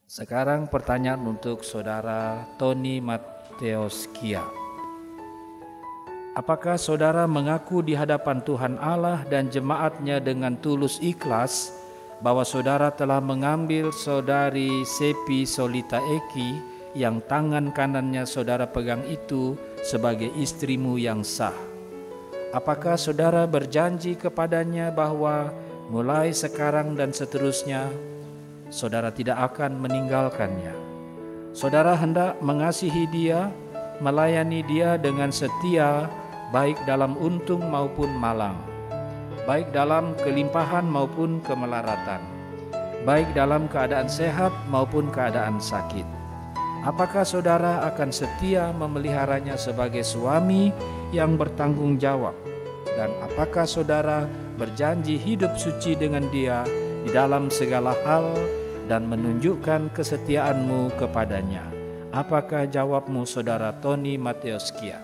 Sekarang pertanyaan untuk saudara Tony Mateus Kia. Apakah saudara mengaku di hadapan Tuhan Allah dan jemaatnya dengan tulus ikhlas bahwa saudara telah mengambil saudari Sepi Solita Eki yang tangan kanannya saudara pegang itu sebagai istrimu yang sah? Apakah saudara berjanji kepadanya bahwa mulai sekarang dan seterusnya saudara tidak akan meninggalkannya? Saudara hendak mengasihi dia, melayani dia dengan setia, baik dalam untung maupun malang, baik dalam kelimpahan maupun kemelaratan, baik dalam keadaan sehat maupun keadaan sakit. Apakah saudara akan setia memeliharanya sebagai suami yang bertanggung jawab? Dan apakah saudara berjanji hidup suci dengan dia di dalam segala hal dan menunjukkan kesetiaanmu kepadanya? Apakah jawabmu, saudara Tony Mateus Kia?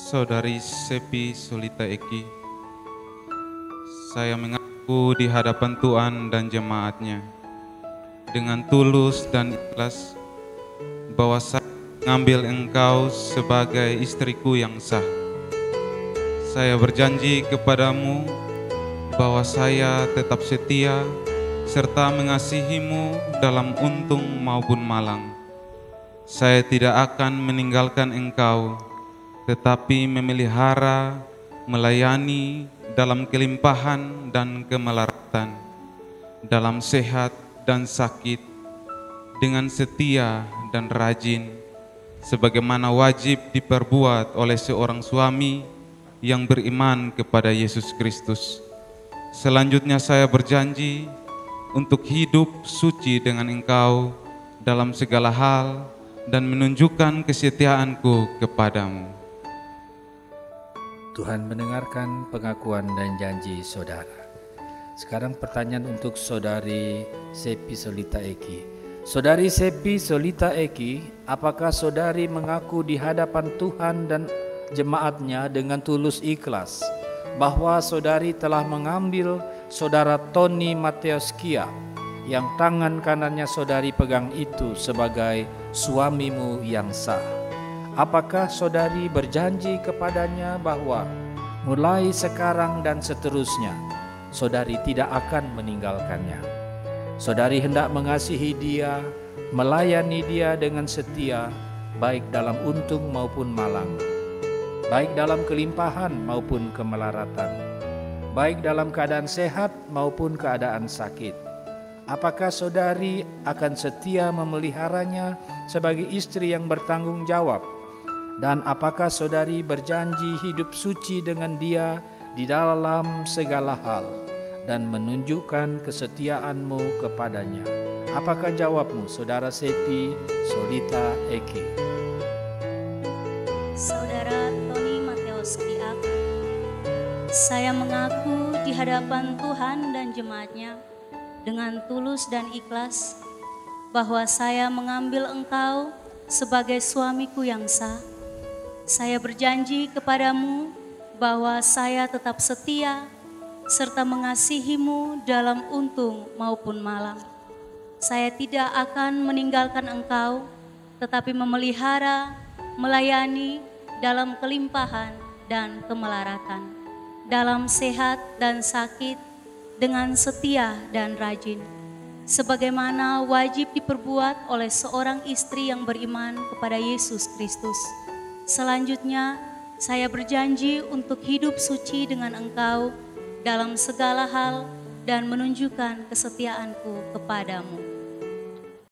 Saudari Sepi Solita Eki, saya mengaku di hadapan Tuhan dan jemaatnya dengan tulus dan ikhlas bahwa saya mengambil engkau sebagai istriku yang sah. Saya berjanji kepadamu bahwa saya tetap setia serta mengasihimu dalam untung maupun malang. Saya tidak akan meninggalkan engkau, tetapi memelihara, melayani dalam kelimpahan dan kemelaratan, dalam sehat dan sakit, dengan setia dan rajin, sebagaimana wajib diperbuat oleh seorang suami yang beriman kepada Yesus Kristus. Selanjutnya saya berjanji untuk hidup suci dengan engkau dalam segala hal dan menunjukkan kesetiaanku kepadamu. Tuhan mendengarkan pengakuan dan janji saudara. Sekarang pertanyaan untuk saudari Sepi Solita Eki. Saudari Sepi Solita Eki, apakah saudari mengaku di hadapan Tuhan dan jemaatnya dengan tulus ikhlas bahwa saudari telah mengambil saudara Tony Mateus Kia yang tangan kanannya saudari pegang itu sebagai suamimu yang sah? Apakah saudari berjanji kepadanya bahwa mulai sekarang dan seterusnya saudari tidak akan meninggalkannya? Saudari hendak mengasihi dia, melayani dia dengan setia, baik dalam untung maupun malang, baik dalam kelimpahan maupun kemelaratan, baik dalam keadaan sehat maupun keadaan sakit. Apakah saudari akan setia memeliharanya sebagai istri yang bertanggung jawab? Dan apakah saudari berjanji hidup suci dengan dia di dalam segala hal dan menunjukkan kesetiaanmu kepadanya? Apakah jawabmu, saudara Sepi Solita Eki? Saudara Tony Mateus Kia, saya mengaku di hadapan Tuhan dan jemaatnya dengan tulus dan ikhlas bahwa saya mengambil engkau sebagai suamiku yang sah. Saya berjanji kepadamu bahwa saya tetap setia serta mengasihimu dalam untung maupun malang. Saya tidak akan meninggalkan engkau, tetapi memelihara, melayani dalam kelimpahan dan kemelaratan, dalam sehat dan sakit, dengan setia dan rajin, sebagaimana wajib diperbuat oleh seorang istri yang beriman kepada Yesus Kristus. Selanjutnya, saya berjanji untuk hidup suci dengan engkau dalam segala hal dan menunjukkan kesetiaanku kepadamu.